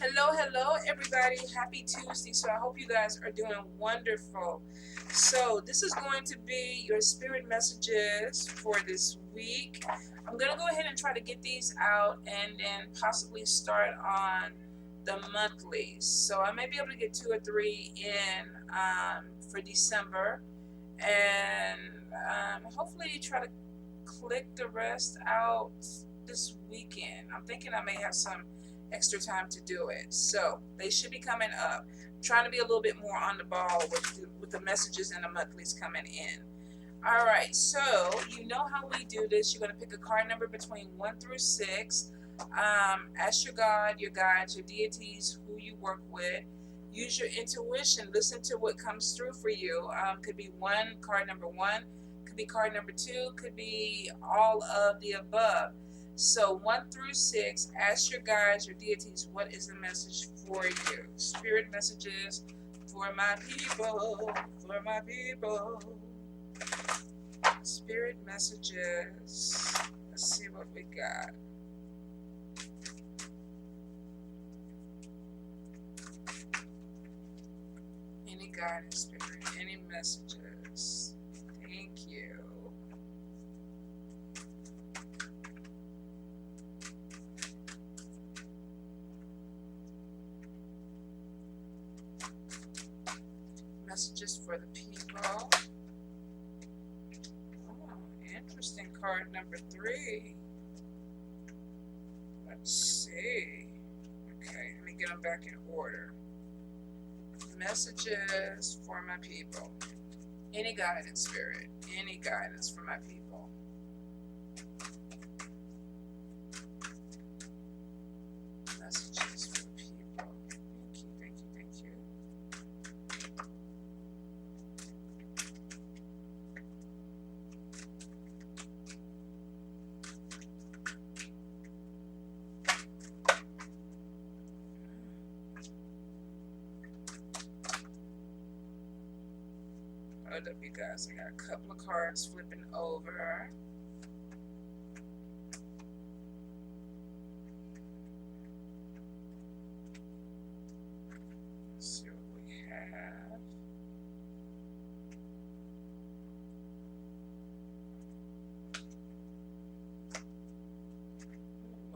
Hello, everybody. Happy Tuesday. So, I hope you guys are doing wonderful. So, this is going to be your spirit messages for this week. I'm going to go ahead and try to get these out and then possibly start on the monthlies. So, I may be able to get 2 or 3 in for December and hopefully try to click the rest out this weekend. I'm thinking I may have some extra time to do it. So they should be coming up. I'm trying to be a little bit more on the ball with the messages and the monthlies coming in. All right, so you know how we do this. You're going to pick a card number between 1 through 6. Ask your God, your guides, your deities, who you work with. Use your intuition. Listen to what comes through for you. Could be card number 1, could be card number 2, could be all of the above. So 1 through 6, ask your guides, your deities, what is the message for you? Spirit messages for my people, for my people. Spirit messages. Let's see what we got. Any guidance, spirit, any messages? Thank you. Messages for the people. Oh, interesting. Card number 3. Let's see. Okay, let me get them back in order. Messages for my people. Any guidance, spirit. Any guidance for my people. Messages for the people. Thank you, thank you, thank you. Hold up, you guys. I got a couple of cards flipping over. Let's see what we have.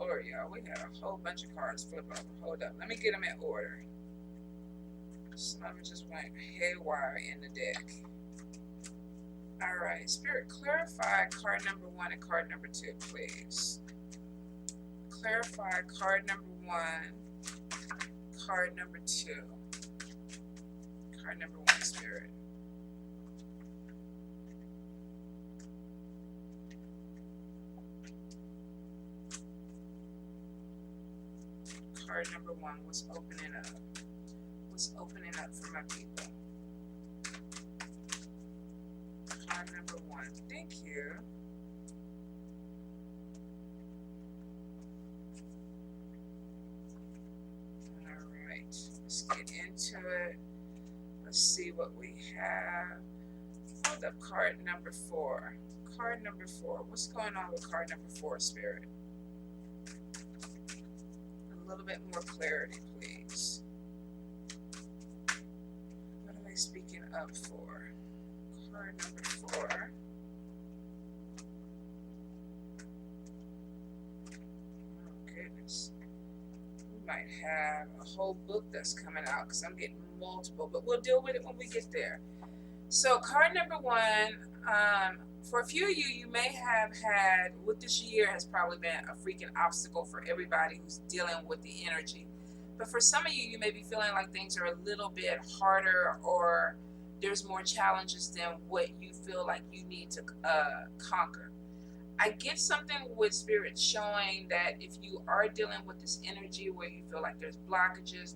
Lord, y'all, we got a whole bunch of cards flip over. Hold up. Let me get them in order. Some of them just went haywire in the deck. All right, Spirit, clarify card number 1 and card number 2, please. Clarify card number 1, card number 2. Card number 1, Spirit. Card number 1 was opening up. Was opening up for my people. Card number 1. Thank you. All right, let's get into it. Let's see what we have. Hold up, card number 4. Card number 4. What's going on with card number 4, Spirit? A little bit more clarity, please. What are they speaking up for? Card number 4. Oh, goodness. We might have a whole book that's coming out because I'm getting multiple, but we'll deal with it when we get there. So card number 1, for a few of you, you may have had, what this year has probably been a freaking obstacle for everybody who's dealing with the energy. But for some of you, you may be feeling like things are a little bit harder or there's more challenges than what you feel like you need to conquer. I get something with Spirit showing that if you are dealing with this energy where you feel like there's blockages,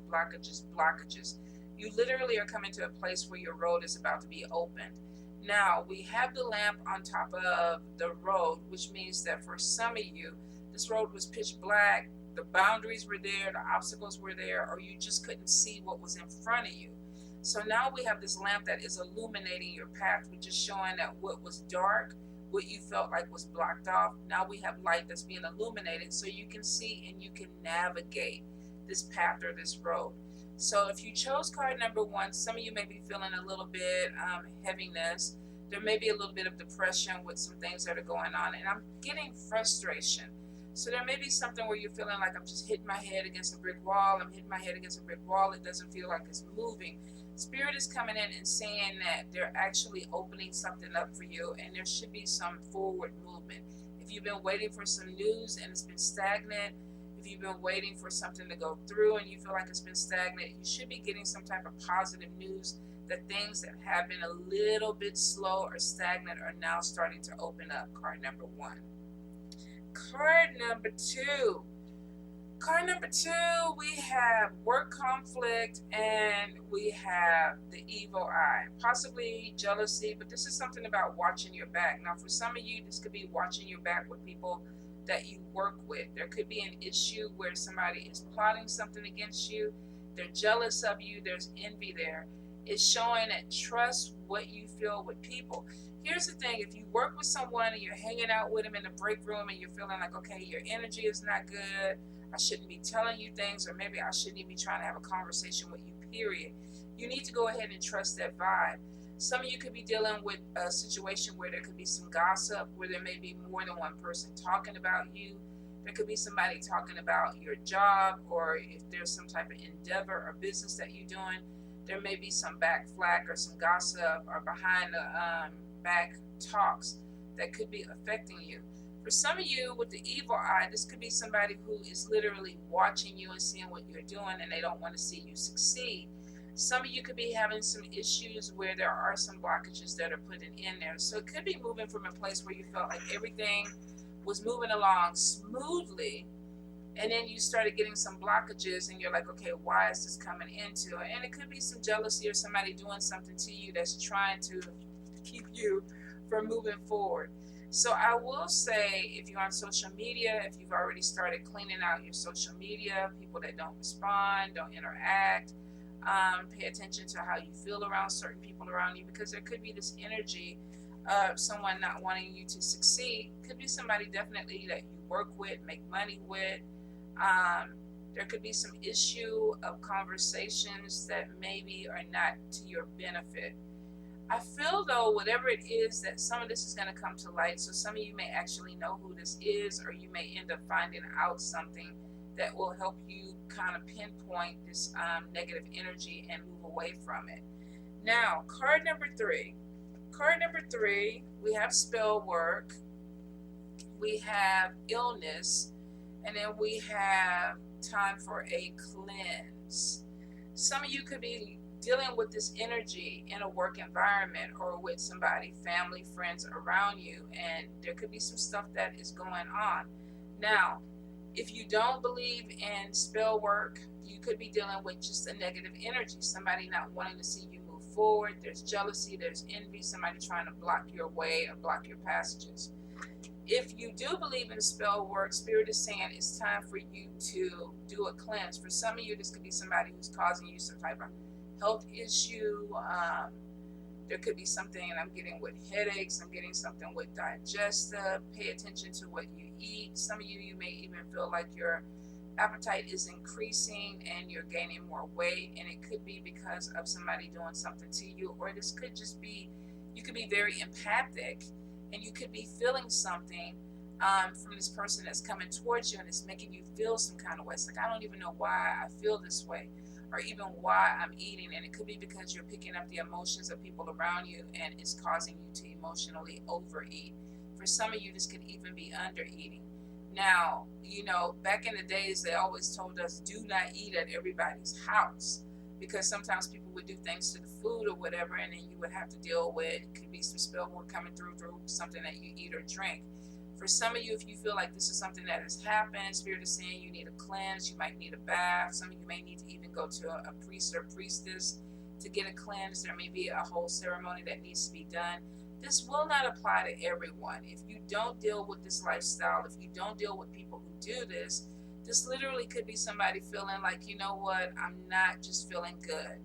you literally are coming to a place where your road is about to be opened. Now, we have the lamp on top of the road, which means that for some of you, this road was pitch black, the boundaries were there, the obstacles were there, or you just couldn't see what was in front of you. So now we have this lamp that is illuminating your path, which is showing that what was dark, what you felt like was blocked off, now we have light that's being illuminated so you can see and you can navigate. this path or this road. So if you chose card number one, some of you may be feeling a little bit heaviness. There may be a little bit of depression with some things that are going on, and I'm getting frustration. So there may be something where you're feeling like I'm just hitting my head against a brick wall. I'm hitting my head against a brick wall. It doesn't feel like it's moving. Spirit is coming in and saying that they're actually opening something up for you, and there should be some forward movement. If you've been waiting for some news and it's been stagnant, if you've been waiting for something to go through and you feel like it's been stagnant, you should be getting some type of positive news that things that have been a little bit slow or stagnant are now starting to open up. Card number one. Card number two. Card number two, we have work conflict and we have the evil eye, possibly jealousy, but this is something about watching your back. Now, for some of you, this could be watching your back with people that you work with. There could be an issue where somebody is plotting something against you. They're jealous of you. There's envy there. It's showing that trust what you feel with people. Here's the thing. If you work with someone and you're hanging out with them in the break room and you're feeling like, okay, your energy is not good, I shouldn't be telling you things, or maybe I shouldn't even be trying to have a conversation with you, period. You need to go ahead and trust that vibe. Some of you could be dealing with a situation where there could be some gossip, where there may be more than one person talking about you. There could be somebody talking about your job, or if there's some type of endeavor or business that you're doing, there may be some back flack or some gossip or behind the back talks that could be affecting you. For some of you with the evil eye, this could be somebody who is literally watching you and seeing what you're doing, and they don't want to see you succeed. Some of you could be having some issues where there are some blockages that are put in there. So it could be moving from a place where you felt like everything was moving along smoothly, and then you started getting some blockages and you're like, okay, why is this coming into it? And it could be some jealousy or somebody doing something to you that's trying to keep you from moving forward. So I will say, if you're on social media, if you've already started cleaning out your social media, people that don't respond, don't interact, pay attention to how you feel around certain people around you, because there could be this energy of someone not wanting you to succeed. Could be somebody definitely that you work with, make money with. There could be some issue of conversations that maybe are not to your benefit. I feel though, whatever it is, that some of this is going to come to light. So some of you may actually know who this is, or you may end up finding out something that will help you kind of pinpoint this negative energy and move away from it. Now, card number three. Card number three, we have spell work, we have illness, and then we have time for a cleanse. Some of you could be dealing with this energy in a work environment or with somebody, family, friends around you, and there could be some stuff that is going on. Now, if you don't believe in spell work, you could be dealing with just a negative energy, somebody not wanting to see you move forward. There's jealousy, there's envy, somebody trying to block your way or block your passages. If you do believe in spell work, Spirit is saying it's time for you to do a cleanse. For some of you, this could be somebody who's causing you some type of health issue. There could be something, and I'm getting with headaches, I'm getting something with digestive. Pay attention to what you eat. Some of you, you may even feel like your appetite is increasing and you're gaining more weight, and it could be because of somebody doing something to you, or this could just be, you could be very empathic and you could be feeling something from this person that's coming towards you, and it's making you feel some kind of way. It's like, I don't even know why I feel this way, or even why I'm eating. And it could be because you're picking up the emotions of people around you, and it's causing you to emotionally overeat. For some of you, this could even be undereating. Now, you know, back in the days, they always told us, do not eat at everybody's house, because sometimes people would do things to the food or whatever, and then you would have to deal with, it could be some spell work coming through something that you eat or drink. For some of you, if you feel like this is something that has happened, Spirit is saying you need a cleanse, you might need a bath. Some of you may need to even go to a priest or priestess to get a cleanse. There may be a whole ceremony that needs to be done. This will not apply to everyone. If you don't deal with this lifestyle, if you don't deal with people who do this, this literally could be somebody feeling like, you know what, I'm not just feeling good.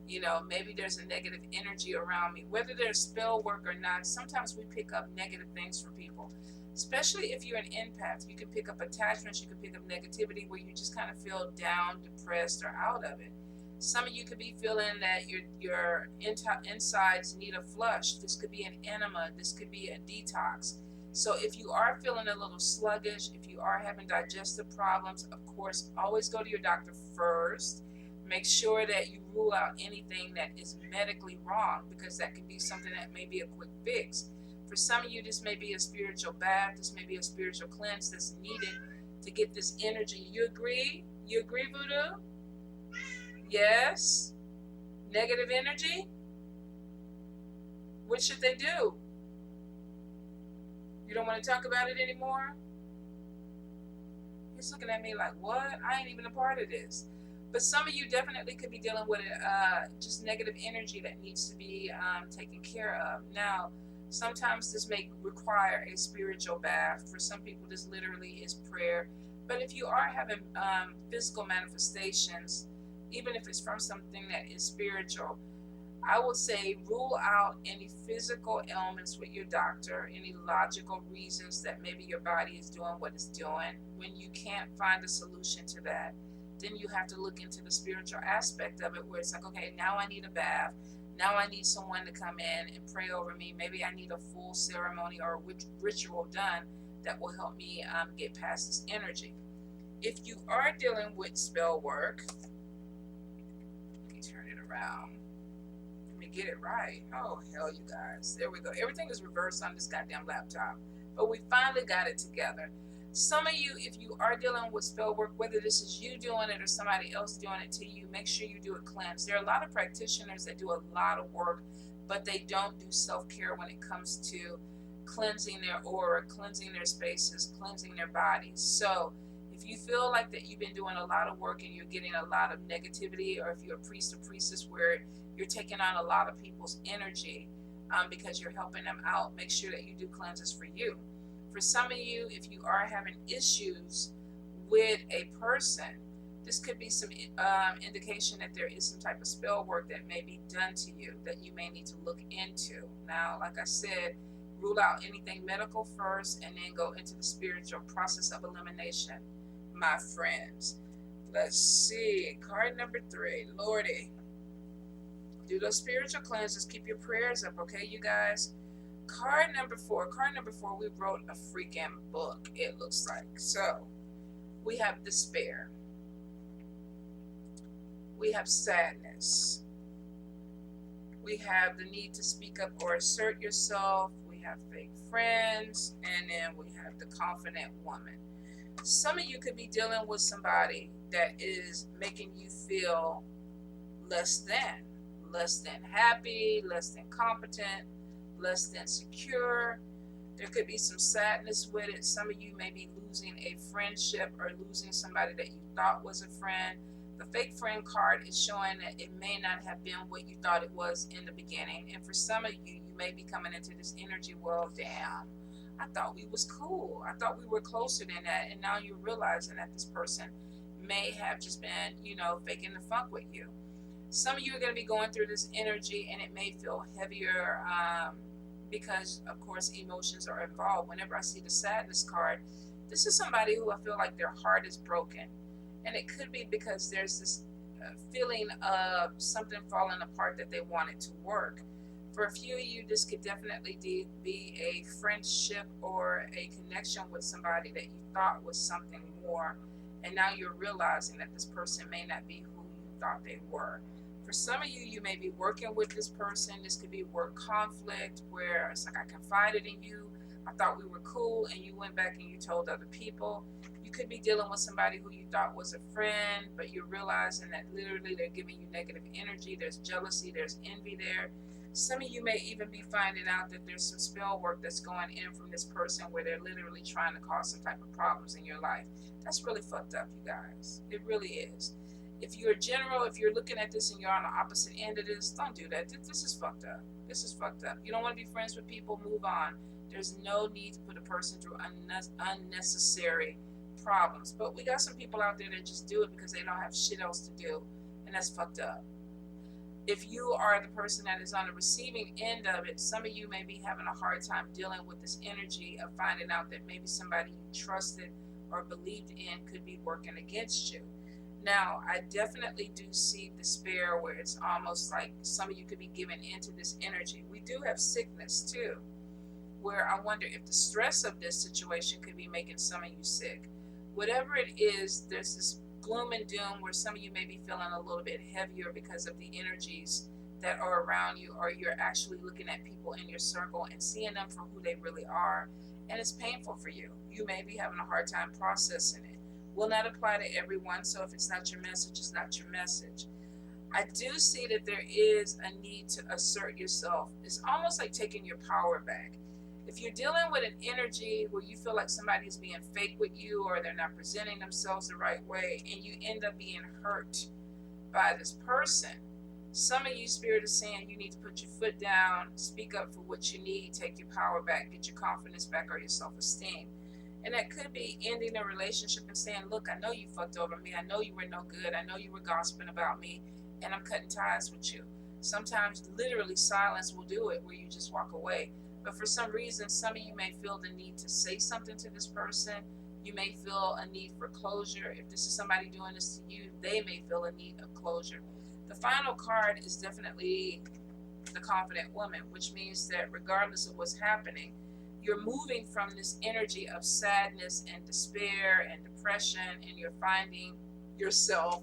You know, maybe there's a negative energy around me. Whether there's spell work or not, sometimes we pick up negative things from people. Especially if you're an empath, you can pick up attachments, you can pick up negativity where you just kind of feel down, depressed, or out of it. Some of you could be feeling that your insides need a flush. This could be an enema. This could be a detox. So if you are feeling a little sluggish, if you are having digestive problems, of course, always go to your doctor first. Make sure that you rule out anything that is medically wrong, because that could be something that may be a quick fix. For some of you, this may be a spiritual bath. This may be a spiritual cleanse that's needed to get this energy. You agree? You agree, Voodoo? Yes? Negative energy? What should they do? You don't want to talk about it anymore? He's looking at me like, what? I ain't even a part of this. But some of you definitely could be dealing with just negative energy that needs to be taken care of. Now, sometimes this may require a spiritual bath. For some people, this literally is prayer. But if you are having physical manifestations, even if it's from something that is spiritual, I would say rule out any physical ailments with your doctor, any logical reasons that maybe your body is doing what it's doing. When you can't find a solution to that, then you have to look into the spiritual aspect of it, where it's like, okay, now I need a bath. Now I need someone to come in and pray over me. Maybe I need a full ceremony or a ritual done that will help me get past this energy. If you are dealing with spell work, let me turn it around. Let me get it right. Oh, hell, you guys. There we go. Everything is reversed on this goddamn laptop. But we finally got it together. Some of you, if you are dealing with spell work, whether this is you doing it or somebody else doing it to you, make sure you do it cleansed. There are a lot of practitioners that do a lot of work, but they don't do self-care when it comes to cleansing their aura, cleansing their spaces, cleansing their bodies. So if you feel like that you've been doing a lot of work and you're getting a lot of negativity, or if you're a priest or priestess where you're taking on a lot of people's energy because you're helping them out, make sure that you do cleanses for you. For some of you, if you are having issues with a person, this could be some indication that there is some type of spell work that may be done to you that you may need to look into. Now, like I said, rule out anything medical first and then go into the spiritual process of elimination, my friends. Let's see. Card number 3. Lordy. Do those spiritual cleanses. Keep your prayers up, okay, you guys? Card number 4. Card number 4, we wrote a freaking book, it looks like. So, we have despair. We have sadness. We have the need to speak up or assert yourself. We have fake friends. And then we have the confident woman. Some of you could be dealing with somebody that is making you feel less than happy, less than competent, less than secure. There could be some sadness with it. Some of you may be losing a friendship or losing somebody that you thought was a friend. The fake friend card is showing that it may not have been what you thought it was in the beginning. And for some of you, you may be coming into this energy, well, damn, I thought we was cool. I thought we were closer than that. And now you're realizing that this person may have just been, faking the funk with you. Some of you are going to be going through this energy and it may feel heavier because, of course, emotions are involved. Whenever I see the sadness card, this is somebody who I feel like their heart is broken. And it could be because there's this feeling of something falling apart that they want it to work. For a few of you, this could definitely be a friendship or a connection with somebody that you thought was something more. And now you're realizing that this person may not be who you thought they were. For some of you, you may be working with this person. This could be work conflict where it's like, I confided in you. I thought we were cool, and you went back and you told other people. You could be dealing with somebody who you thought was a friend, but you're realizing that literally they're giving you negative energy. There's jealousy, there's envy there. Some of you may even be finding out that there's some spell work that's going in from this person where they're literally trying to cause some type of problems in your life. That's really fucked up, you guys. It really is. If you're a general, if you're looking at this and you're on the opposite end of this, don't do that. This is fucked up. This is fucked up. You don't want to be friends with people, move on. There's no need to put a person through unnecessary problems. But we got some people out there that just do it because they don't have shit else to do. And that's fucked up. If you are the person that is on the receiving end of it, some of you may be having a hard time dealing with this energy of finding out that maybe somebody you trusted or believed in could be working against you. Now, I definitely do see despair where it's almost like some of you could be given into this energy. We do have sickness too, where I wonder if the stress of this situation could be making some of you sick. Whatever it is, there's this gloom and doom where some of you may be feeling a little bit heavier because of the energies that are around you, or you're actually looking at people in your circle and seeing them for who they really are, and it's painful for you. You may be having a hard time processing it. Will not apply to everyone, so if it's not your message, it's not your message. I do see that there is a need to assert yourself. It's almost like taking your power back. If you're dealing with an energy where you feel like somebody's being fake with you, or they're not presenting themselves the right way, and you end up being hurt by this person, some of you, Spirit is saying you need to put your foot down, speak up for what you need, take your power back, get your confidence back, or your self-esteem. And that could be ending a relationship and saying, look, I know you fucked over me. I know you were no good. I know you were gossiping about me, and I'm cutting ties with you. Sometimes literally silence will do it, where you just walk away. But for some reason, some of you may feel the need to say something to this person. You may feel a need for closure. If this is somebody doing this to you, they may feel a need of closure. The final card is definitely the confident woman, which means that regardless of what's happening, you're moving from this energy of sadness and despair and depression, and you're finding yourself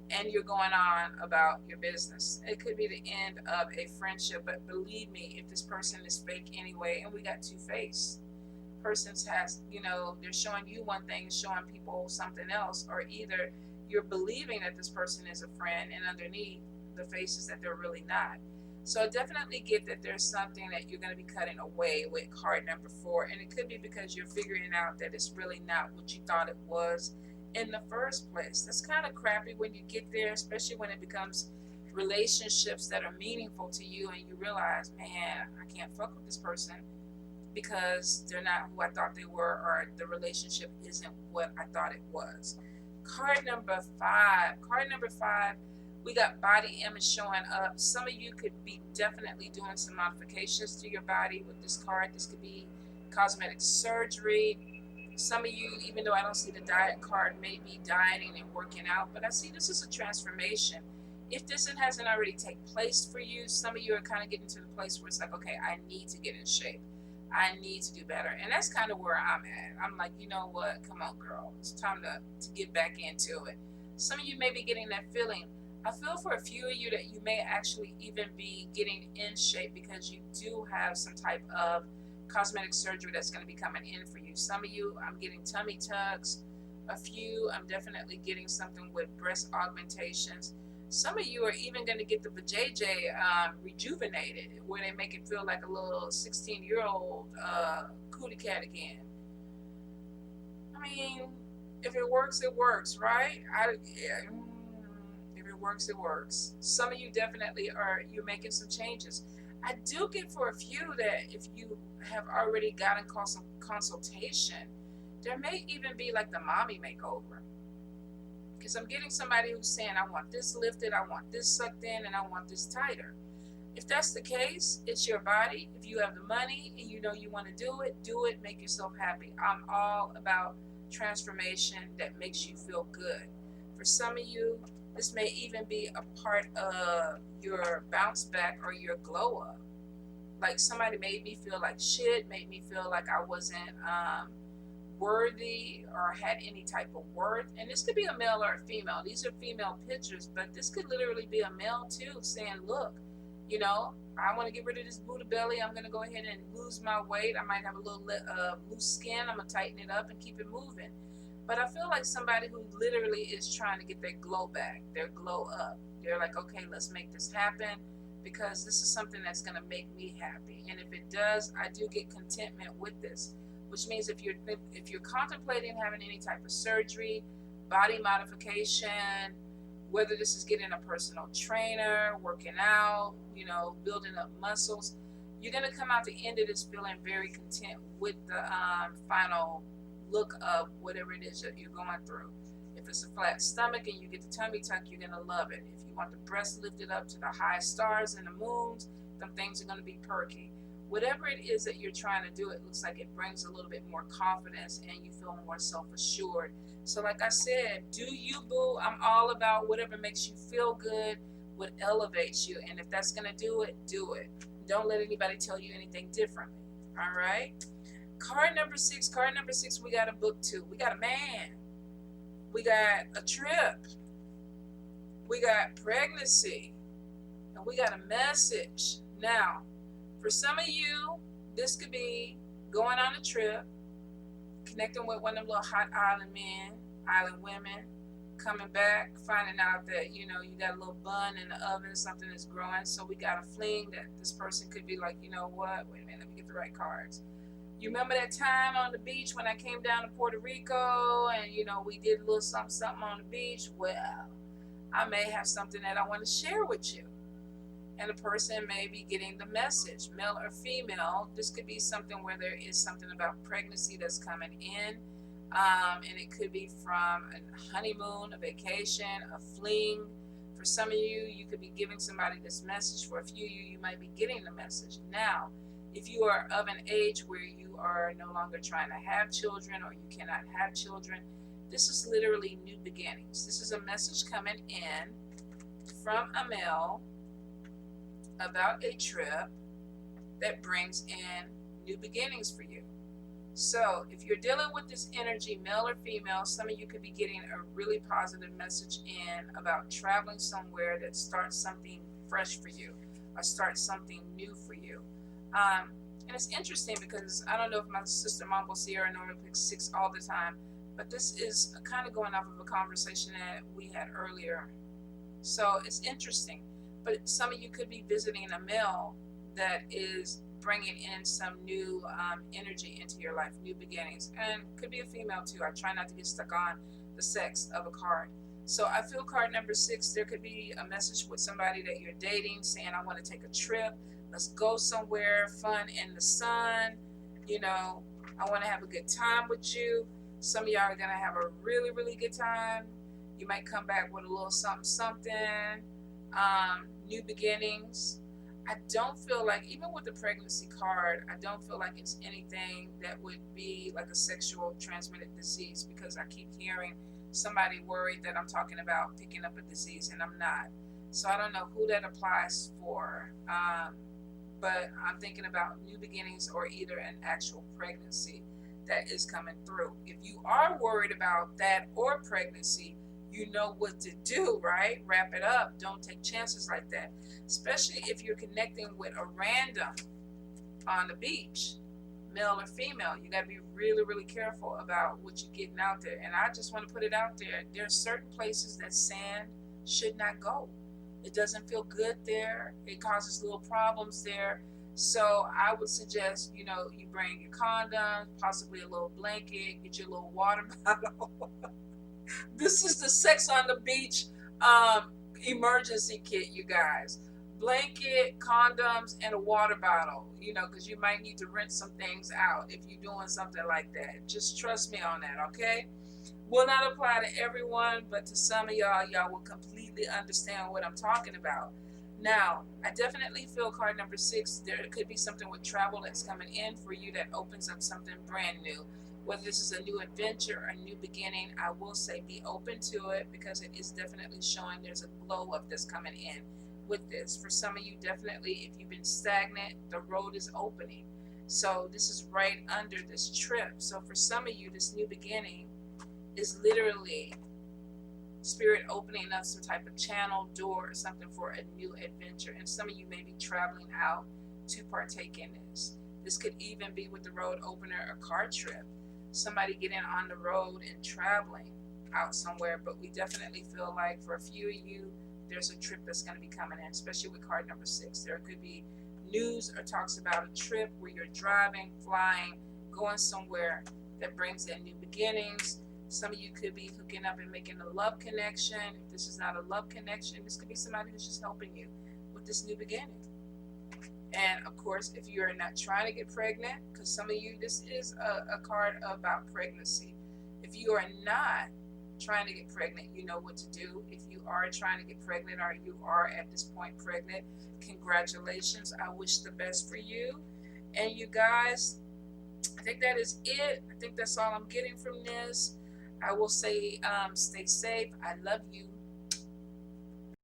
and you're going on about your business. It could be the end of a friendship, but believe me, if this person is fake anyway, and we got two-faced persons, has, they're showing you one thing, showing people something else, or either you're believing that this person is a friend, and underneath the face is that they're really not. So I definitely get that there's something that you're going to be cutting away with card number 4, and it could be because you're figuring out that it's really not what you thought it was in the first place. That's kind of crappy when you get there, especially when it becomes relationships that are meaningful to you, and you realize, man, I can't fuck with this person because they're not who I thought they were, or the relationship isn't what I thought it was. Card number 5. Card number 5, we got body image showing up. Some of you could be definitely doing some modifications to your body with this card. This could be cosmetic surgery. Some of you, even though I don't see the diet card, may be dieting and working out, but I see this is a transformation. If this hasn't already taken place for you, some of you are kind of getting to the place where it's like, okay, I need to get in shape. I need to do better. And that's kind of where I'm at. I'm like, you know what? Come on, girl. It's time to get back into it. Some of you may be getting that feeling. I feel for a few of you that you may actually even be getting in shape because you do have some type of cosmetic surgery that's going to be coming in for you. Some of you, I'm getting tummy tucks. A few, I'm definitely getting something with breast augmentations. Some of you are even going to get the vajayjay rejuvenated, where they make it feel like a little 16-year-old cootie cat again. I mean, if it works, it works, right? If it works, it works. Some of you definitely you're making some changes. I do get for a few that if you have already gotten consultation, there may even be like the mommy makeover. Because I'm getting somebody who's saying, I want this lifted, I want this sucked in, and I want this tighter. If that's the case, it's your body. If you have the money and you know you want to do it, make yourself happy. I'm all about transformation that makes you feel good. For some of you, this may even be a part of your bounce back or your glow up. Like somebody made me feel like shit, made me feel like I wasn't worthy or had any type of worth. And this could be a male or a female. These are female pictures, but this could literally be a male too, saying, look, I want to get rid of this Buddha belly. I'm going to go ahead and lose my weight. I might have a little loose skin. I'm going to tighten it up and keep it moving. But I feel like somebody who literally is trying to get their glow back, their glow up. They're like, okay, let's make this happen because this is something that's going to make me happy. And if it does, I do get contentment with this. Which means if you're contemplating having any type of surgery, body modification, whether this is getting a personal trainer, working out, building up muscles, you're going to come out the end of this feeling very content with the final look of whatever it is that you're going through. If If it's a flat stomach and you get the tummy tuck, you're going to love it. If you want the breast lifted up to the high stars and the moons, them things are going to be perky. Whatever it is that you're trying to do, it looks like it brings a little bit more confidence and you feel more self-assured. So like I said, do you, boo. I'm all about whatever makes you feel good, what elevates you. And if that's going to do it, do it. Don't let anybody tell you anything differently. All right? Card number 6. Card number 6, we got a book too. We got a man. We got a trip. We got pregnancy. And we got a message. Now, for some of you, this could be going on a trip, connecting with one of them little hot island men, island women, coming back, finding out that, you know, you got a little bun in the oven, something is growing. So we got a fling that this person could be like, you know what? Wait a minute, let me get the right cards. You remember that time on the beach when I came down to Puerto Rico and, you know, we did a little something on the beach? Well, I may have something that I want to share with you. And the person may be getting the message, male or female. This could be something where there is something about pregnancy that's coming in. And it could be from a honeymoon, a vacation, a fling. For some of you, you could be giving somebody this message. For a few of you, you might be getting the message. Now, if you are of an age where you are no longer trying to have children or you cannot have children, this is literally new beginnings. This is a message coming in from a male about a trip that brings in new beginnings for you. So if you're dealing with this energy, male or female, some of you could be getting a really positive message in about traveling somewhere that starts something fresh for you or starts something new for you. And it's interesting because I don't know if my sister Mambo Sierra normally picks 6 all the time, but this is kind of going off of a conversation that we had earlier. So it's interesting. But some of you could be visiting a male that is bringing in some new energy into your life, new beginnings, and could be a female too. I try not to get stuck on the sex of a card. So I feel card number 6, there could be a message with somebody that you're dating saying, I want to take a trip. Let's go somewhere fun in the sun. You know, I want to have a good time with you. Some of y'all are going to have a really, really good time. You might come back with a little something. New beginnings. I don't feel like, even with the pregnancy card, I don't feel like it's anything that would be like a sexual transmitted disease, because I keep hearing somebody worried that I'm talking about picking up a disease and I'm not. So I don't know who that applies for, but I'm thinking about new beginnings or either an actual pregnancy that is coming through. If you are worried about that or pregnancy, you know what to do, right? Wrap it up. Don't take chances like that, especially if you're connecting with a random on the beach, male or female. You got to be really, really careful about what you're getting out there. And I just want to put it out there. There's certain places that sand should not go. It doesn't feel good there. It causes little problems there. So I would suggest, you know, you bring your condoms, possibly a little blanket, get your little water bottle. This is the sex on the beach emergency kit, you guys. Blanket, condoms, and a water bottle, you know, because you might need to rinse some things out if you're doing something like that. Just trust me on that, okay? Will not apply to everyone, but to some of y'all will completely understand what I'm talking about. Now, I definitely feel card number 6, there could be something with travel that's coming in for you that opens up something brand new. Whether this is a new adventure or a new beginning, I will say be open to it, because it is definitely showing there's a glow up that's coming in with this. For some of you, definitely, if you've been stagnant, the road is opening. So this is right under this trip. So for some of you, this new beginning is literally spirit opening up some type of channel, door, or something for a new adventure. And some of you may be traveling out to partake in this. This could even be with the road opener, a car trip. Somebody getting on the road and traveling out somewhere. But we definitely feel like for a few of you, there's a trip that's going to be coming in, especially with card number 6. There could be news or talks about a trip where you're driving, flying, going somewhere that brings in new beginnings. Some of you could be hooking up and making a love connection. If this is not a love connection, this could be somebody who's just helping you with this new beginning. And of course, if you're not trying to get pregnant, because some of you, this is a card about pregnancy. If you are not trying to get pregnant, you know what to do. If you are trying to get pregnant or you are at this point pregnant, congratulations. I wish the best for you. And you guys, I think that is it. I think that's all I'm getting from this. I will say, stay safe. I love you.